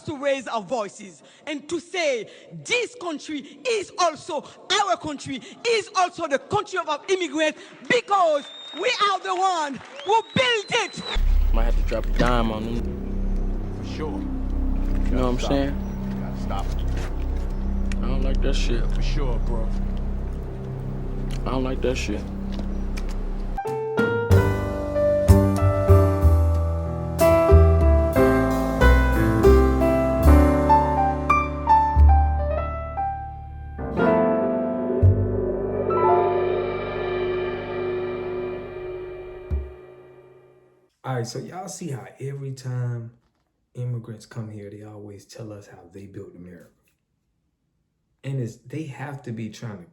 to raise our voices and to say this country is also our country, is also the country of our immigrants, because we are the one who built it. Might have to drop a dime on them. For sure. You know what I'm saying? You gotta stop it. I don't like that shit. For sure, bro. I don't like that shit. All right, so y'all see how every time immigrants come here, they always tell us how they built America. And they have to be trying to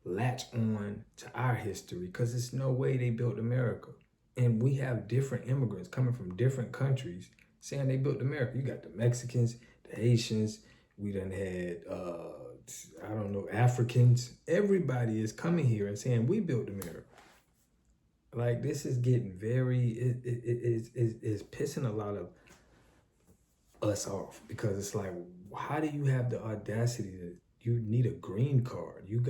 latch on to our history because there's no way they built America. And we have different immigrants coming from different countries saying they built America. You got the Mexicans, the Haitians, we done had, Africans. Everybody is coming here and saying we built America. Like, this is getting it's pissing a lot of us off because it's like, how do you have the audacity that you need a green card? You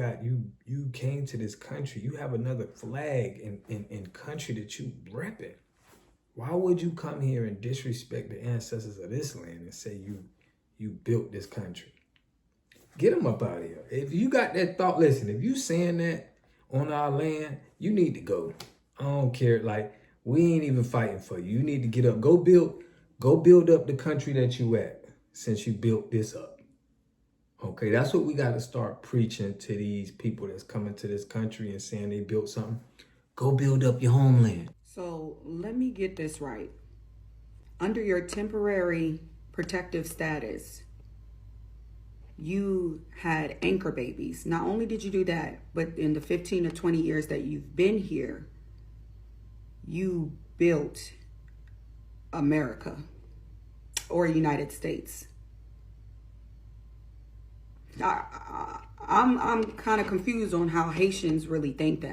came to this country, you have another flag in country that you repping. Why would you come here and disrespect the ancestors of this land and say you built this country? Get them up out of here. If you got that thought, listen, if you saying that on our land, you need to go. I don't care. Like, we ain't even fighting for you. You need to get up. Go build up the country that you at since you built this up. Okay, that's what we got to start preaching to these people that's coming to this country and saying they built something. Go build up your homeland. So let me get this right. Under your temporary protective status, you had anchor babies. Not only did you do that, but in the 15 to 20 years that you've been here, you built America or United States. I'm kind of confused on how Haitians really think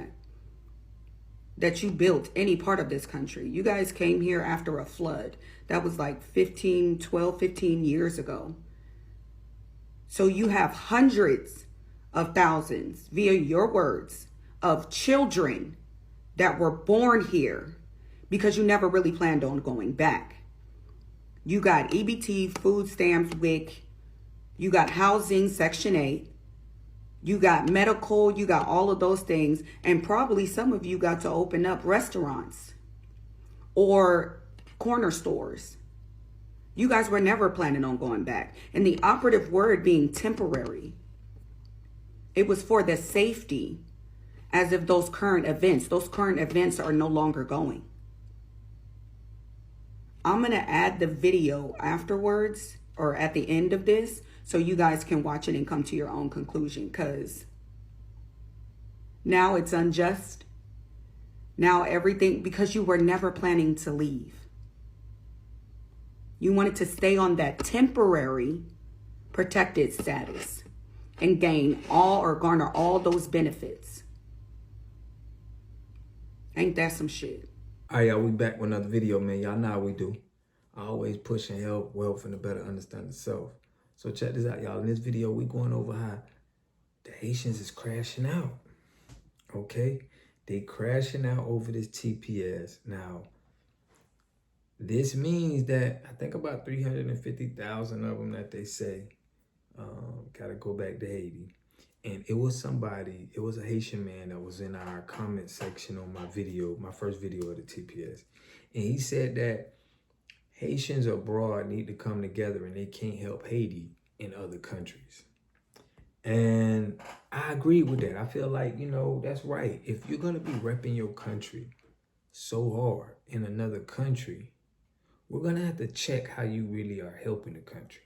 that you built any part of this country. You guys came here after a flood. That was like 15 years ago. So you have hundreds of thousands, via your words, of children that were born here because you never really planned on going back. You got EBT, food stamps, WIC. You got housing, Section 8. You got medical. You got all of those things. And probably some of you got to open up restaurants or corner stores. You guys were never planning on going back. And the operative word being temporary. It was for the safety, as if those current events are no longer going. I'm going to add the video afterwards or at the end of this so you guys can watch it and come to your own conclusion, because now it's unjust. Now everything, because you were never planning to leave. You wanted to stay on that temporary protected status and gain all or garner all those benefits. Ain't that some shit? All right, y'all, we back with another video, man. Y'all know how we do. I always push and help wealth and a better understanding self. So check this out, y'all. In this video, we going over how the Haitians is crashing out. Okay? They crashing out over this TPS. Now, this means that I think about 350,000 of them that they say got to go back to Haiti. And it was a Haitian man that was in our comment section on my video, my first video of the TPS. And he said that Haitians abroad need to come together and they can't help Haiti in other countries. And I agree with that. I feel like, that's right. If you're going to be repping your country so hard in another country, we're going to have to check how you really are helping the country.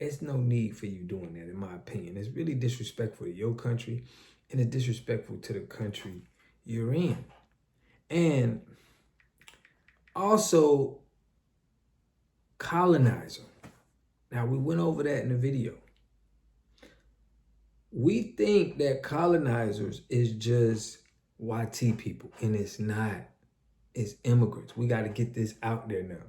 It's no need for you doing that, in my opinion. It's really disrespectful to your country, and it's disrespectful to the country you're in. And also, colonizer. Now, we went over that in the video. We think that colonizers is just YT people, and it's not. It's immigrants. We got to get this out there now.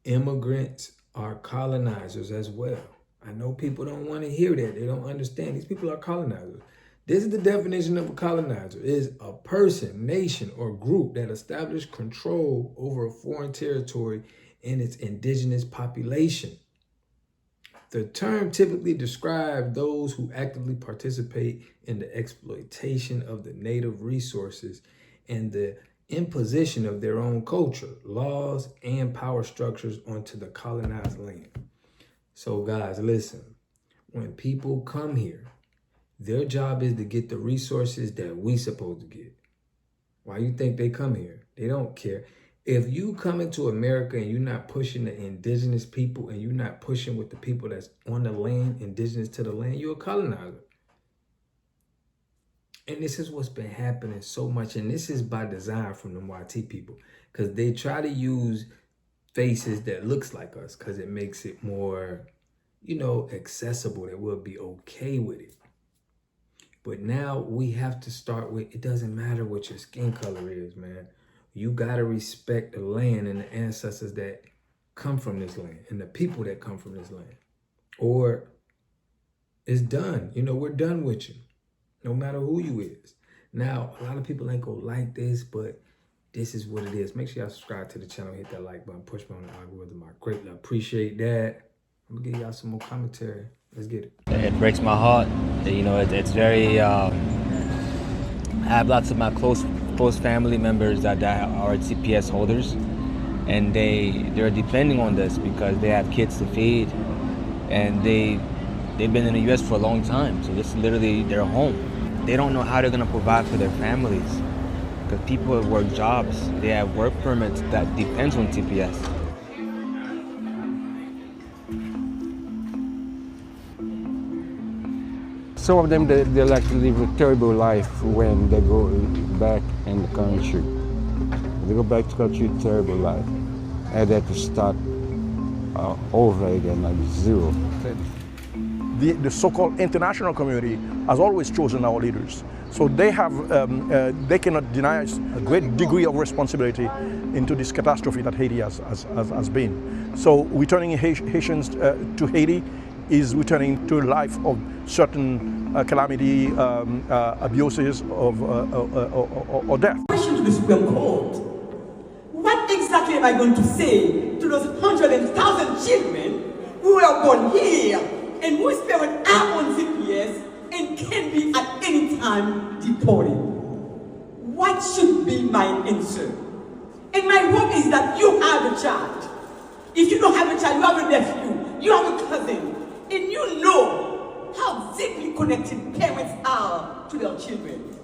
Immigrants are colonizers as well. I know people don't want to hear that. They don't understand. These people are colonizers. This is the definition of a colonizer. It is a person, nation, or group that established control over a foreign territory and its indigenous population. The term typically describes those who actively participate in the exploitation of the native resources and the imposition of their own culture, laws, and power structures onto the colonized land. So guys, listen, when people come here, their job is to get the resources that we supposed to get. Why you think they come here? They don't care. If you come into America and you're not pushing the indigenous people and you're not pushing with the people that's on the land, indigenous to the land, you're a colonizer. And this is what's been happening so much. And this is by design from the YT people, because they try to use faces that looks like us because it makes it more, accessible, that we'll be okay with it. But now we have to start with, it doesn't matter what your skin color is, man. You got to respect the land and the ancestors that come from this land and the people that come from this land. Or it's done. We're done with you, no matter who you is. Now, a lot of people ain't gonna like this, but this is what it is. Make sure y'all subscribe to the channel, hit that like button, push me on the algorithm. I greatly appreciate that. I'm gonna give y'all some more commentary. Let's get it. It breaks my heart. It's very, I have lots of my close family members that are TPS holders, and they're depending on this because they have kids to feed, and they've been in the US for a long time, so this is literally their home. They don't know how they're gonna provide for their families because people work jobs, they have work permits that depends on TPS. Some of them, they like to live a terrible life when they go back in the country. They go back to the country, terrible life. And they have to start over again, like zero. The so-called international community has always chosen our leaders. So they cannot deny us a great degree of responsibility into this catastrophe that Haiti has been. So returning Haitians to Haiti is returning to a life of certain calamity, abuses or death. Question to the Supreme Court. What exactly am I going to say to those 100,000 children who were born here and whose parents are on TPS and can be at any time deported? What should be my answer? And my hope is that you have a child. If you don't have a child, you have a nephew, you have a cousin, and you know how deeply connected parents are to their children.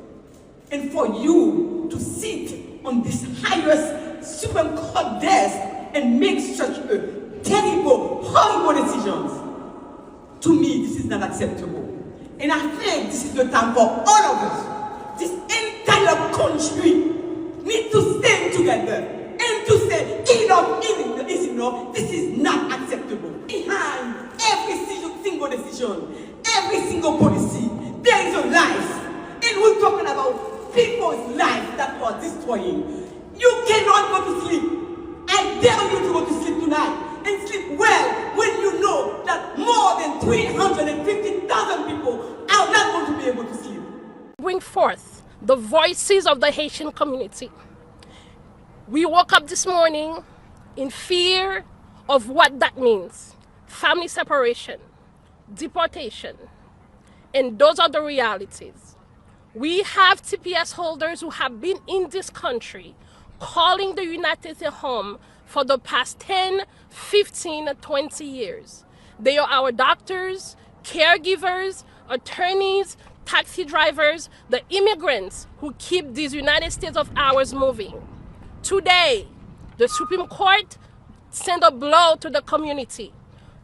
And for you to sit on this highest Supreme Court desk and make such a terrible, horrible decisions, to me, this is not acceptable. And I think this is the time for all of us, this entire country, need to stand together and to say enough is enough. This is not acceptable. Behind every single decision, every single policy, there is a life. And we're talking about people's lives that are destroying. You cannot go to sleep. I dare you to go to sleep tonight and sleep well when you know that more than 350,000 people are not going to be able to sleep. Bring forth the voices of the Haitian community. We woke up this morning in fear of what that means. Family separation, deportation, and those are the realities. We have TPS holders who have been in this country calling the United States home for the past 10, 15, 20 years. They are our doctors, caregivers, attorneys, taxi drivers, the immigrants who keep these United States of ours moving. Today, the Supreme Court sent a blow to the community,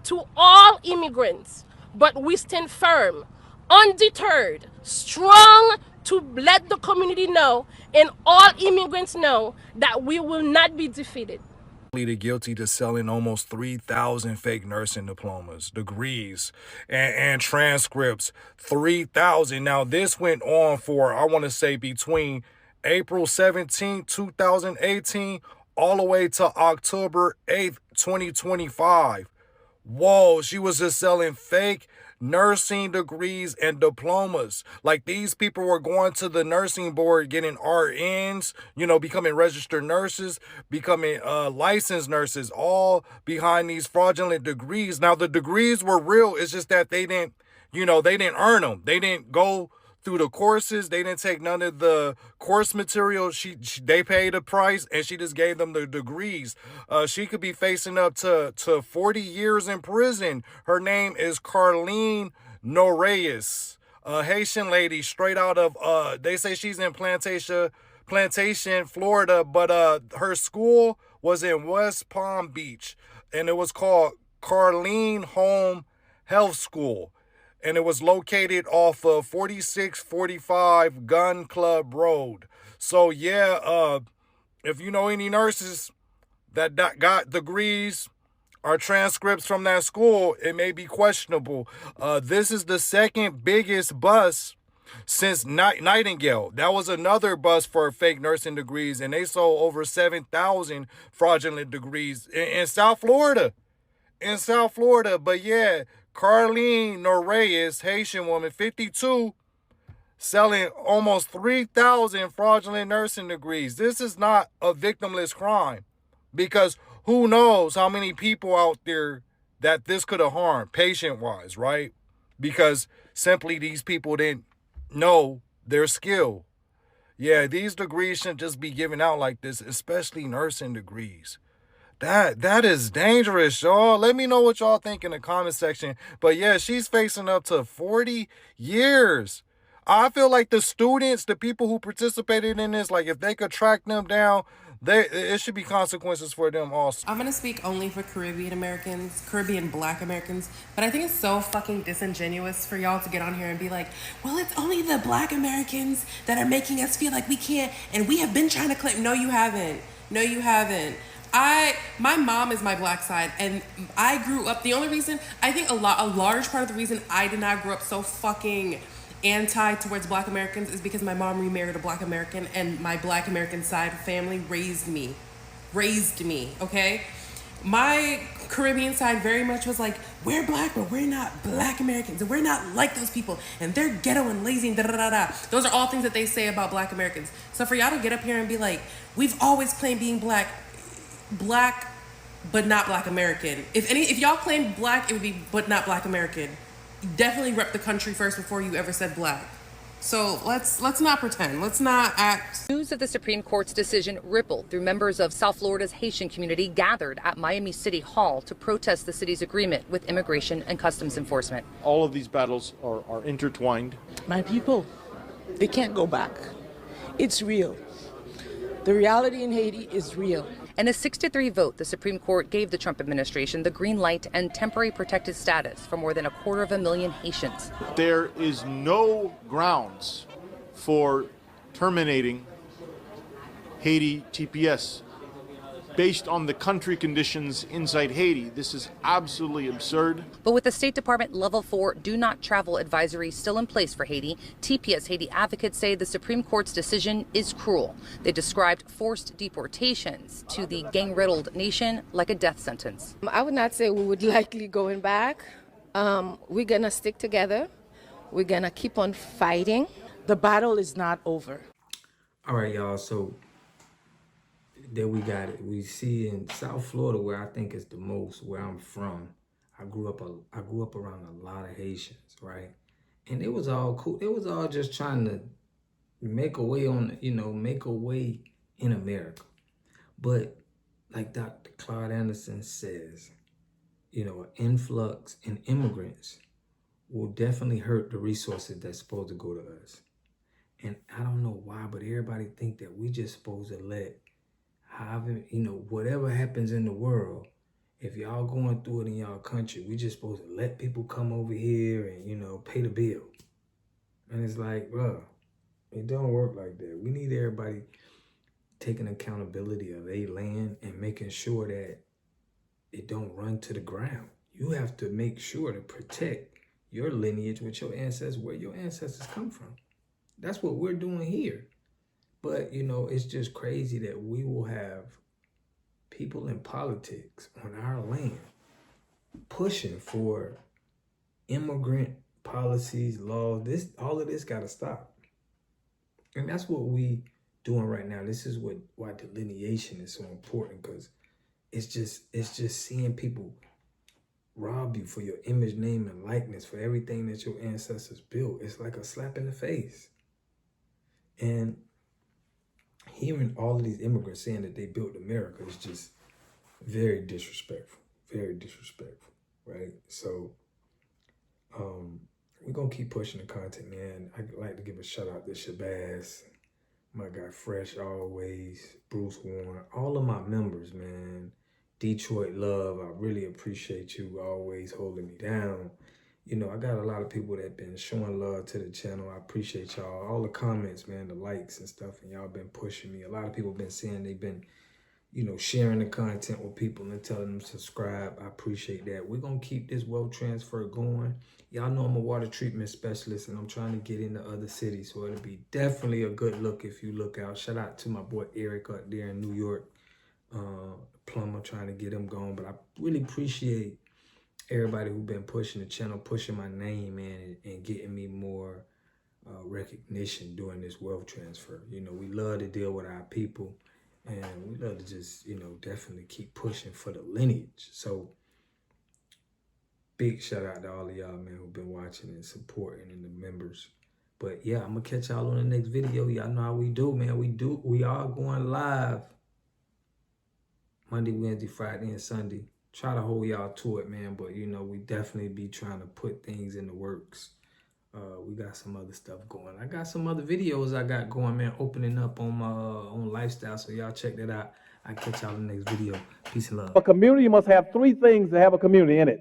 to all immigrants, but we stand firm, undeterred, strong to let the community know and all immigrants know that we will not be defeated. Pleaded guilty to selling almost 3,000 fake nursing diplomas, degrees, and transcripts. 3,000. Now, this went on for, I want to say, between April 17, 2018, all the way to October 8th, 2025. Whoa, she was just selling fake nursing degrees and diplomas. Like, these people were going to the nursing board, getting RNs, becoming registered nurses, becoming licensed nurses, all behind these fraudulent degrees. Now, the degrees were real. It's just that they didn't earn them. They didn't go through the courses. They didn't take none of the course material. They paid a price, and she just gave them the degrees. She could be facing up to 40 years in prison. Her name is Carlene Norreyes, a Haitian lady straight out of, they say she's in Plantation, Florida, but her school was in West Palm Beach, and it was called Carlene Home Health School. And it was located off of 4645 Gun Club Road. So yeah, if you know any nurses that got degrees or transcripts from that school, it may be questionable. This is the second biggest bust since Nightingale. That was another bust for fake nursing degrees, and they sold over 7,000 fraudulent degrees in South Florida. But yeah, Carlene Norreyes, Haitian woman, 52, selling almost 3,000 fraudulent nursing degrees. This is not a victimless crime, because who knows how many people out there that this could have harmed patient-wise, right? Because simply these people didn't know their skill. Yeah, these degrees shouldn't just be given out like this, especially nursing degrees. That is dangerous, y'all. Let me know what y'all think in the comment section. But yeah, she's facing up to 40 years. I feel like the students, the people who participated in this, like, if they could track them down, it should be consequences for them also. I'm gonna speak only for Caribbean Americans, Caribbean Black Americans, but I think it's so fucking disingenuous for y'all to get on here and be like, well, it's only the Black Americans that are making us feel like we can't, and we have been trying to claim. No, you haven't. My mom is my Black side, and I grew up, the only reason, I think a large part of the reason I did not grow up so fucking anti towards Black Americans is because my mom remarried a Black American, and my Black American side family raised me, okay? My Caribbean side very much was like, we're Black, but we're not Black Americans, and we're not like those people, and they're ghetto and lazy and da-da-da-da. Those are all things that they say about Black Americans. So for y'all to get up here and be like, we've always claimed being Black, but not Black American. If y'all claimed Black, it would be but not Black American. Definitely rep the country first before you ever said Black. So let's not pretend. Let's not act. News of the Supreme Court's decision rippled through members of South Florida's Haitian community gathered at Miami City Hall to protest the city's agreement with Immigration and Customs Enforcement. All of these battles are intertwined. My people, they can't go back. It's real. The reality in Haiti is real. In a 6-3 vote, the Supreme Court gave the Trump administration the green light and temporary protected status for more than 250,000 Haitians. There is no grounds for terminating Haiti TPS based on the country conditions inside Haiti. This is absolutely absurd. But with the State Department Level 4 do not travel advisory still in place for Haiti, TPS Haiti advocates say the Supreme Court's decision is cruel. They described forced deportations to the gang-riddled nation like a death sentence. I would not say we would likely going back. We're gonna stick together. We're gonna keep on fighting. The battle is not over. All right, y'all, so there we got it. We see in South Florida, where I think is the most, where I'm from, I grew up around a lot of Haitians, right? And it was all cool. It was all just trying to make a way make a way in America. But like Dr. Claude Anderson says, an influx in immigrants will definitely hurt the resources that's supposed to go to us. And I don't know why, but everybody think that we just supposed to let whatever happens in the world, if y'all going through it in y'all country, we just supposed to let people come over here and, pay the bill. And it's like, bro, it don't work like that. We need everybody taking accountability of a land and making sure that it don't run to the ground. You have to make sure to protect your lineage with your ancestors, where your ancestors come from. That's what we're doing here. But, it's just crazy that we will have people in politics on our land pushing for immigrant policies, laws. All of this gotta stop. And that's what we doing right now. This is why delineation is so important, because it's just seeing people rob you for your image, name, and likeness, for everything that your ancestors built. It's like a slap in the face. And hearing all of these immigrants saying that they built America is just very disrespectful, right? So we're gonna keep pushing the content, man. I'd like to give a shout out to Shabazz, my guy Fresh Always, Bruce Warren, all of my members, man. Detroit Love, I really appreciate you always holding me down. You know, I got a lot of people that been showing love to the channel. I appreciate y'all. All the comments, man, the likes and stuff, and y'all been pushing me. A lot of people been saying they've been, you know, sharing the content with people and telling them to subscribe. I appreciate that. We're going to keep this wealth transfer going. Y'all know I'm a water treatment specialist, and I'm trying to get into other cities, so it'll be definitely a good look if you look out. Shout out to my boy Eric up there in New York, plumber, trying to get him going. But I really appreciate everybody who's been pushing the channel, pushing my name, man, and getting me more recognition during this wealth transfer. You know, we love to deal with our people, and we love to just, you know, definitely keep pushing for the lineage. So big shout out to all of y'all, man, who've been watching and supporting, and the members. But yeah, I'm gonna catch y'all on the next video. Y'all know how we do, man. We are going live Monday, Wednesday, Friday, and Sunday. Try to hold y'all to it, man. But, you know, we definitely be trying to put things in the works. We got some other stuff going. I got some other videos I got going, man, opening up on my own lifestyle. So y'all check that out. I'll catch y'all in the next video. Peace and love. A community must have three things to have a community in it.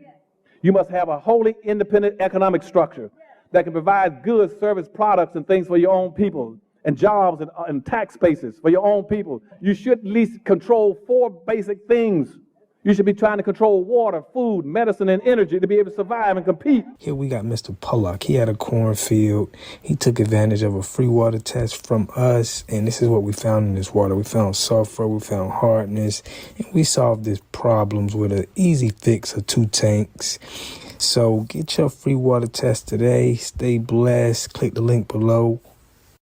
You must have a wholly independent economic structure that can provide goods, service, products, and things for your own people, and jobs and tax bases for your own people. You should at least control 4 basic things. You should be trying to control water, food, medicine, and energy to be able to survive and compete. Here we got Mr. Pollock. He had a cornfield. He took advantage of a free water test from us, and this is what we found in this water. We found sulfur, we found hardness, and we solved these problems with an easy fix of 2 tanks. So get your free water test today. Stay blessed. Click the link below.